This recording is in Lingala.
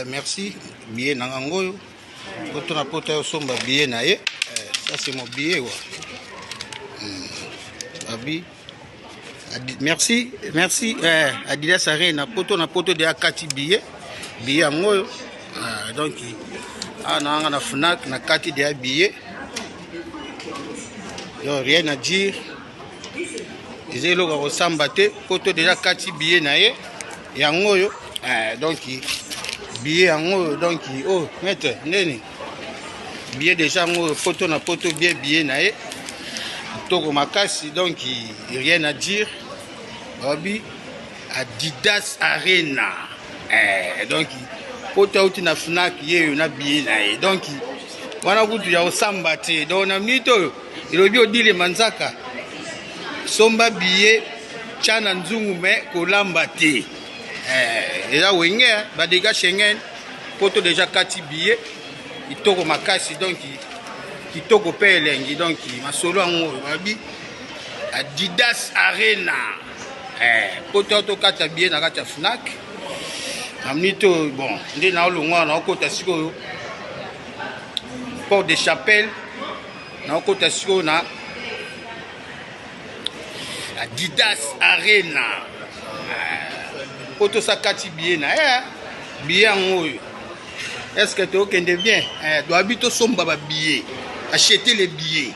Merci. Billet Nangangoyo. Quand on a porté au sombre billet naïe. Ça c'est mon billet. Merci. Merci. Adidas Arena. Poto na poto de Akati billet. Billet Angoyo. Donc, on a Fnac, na Kati de billet. Rien à dire. Ils ont le ressemblé. Poto déjà Kati billet naïe. Yangoyo. Donc, billet en donc oh maître neni billet déjà en photo na photo billet naé toko makasi donc rien à dire babi Adidas Arena donc photo out na Fnac ye na billet naé donc wana kutu ya osamba te donc na mito ilobi odile manzaka somba billet chana nzungu me kolamba te et là wenge badega Schengen poto déjà kati billet itoko makasi donc kitoko pe elengi donc masolo yango babi Adidas Arena poto to kata billet na kata Fnac amnito bon nde na olongwa na okota siko Port de Chapelle na okota siko na Adidas Arena poto sa kati billet na billet en est-ce que tu es bien doit habiter son baba billet acheter les billets.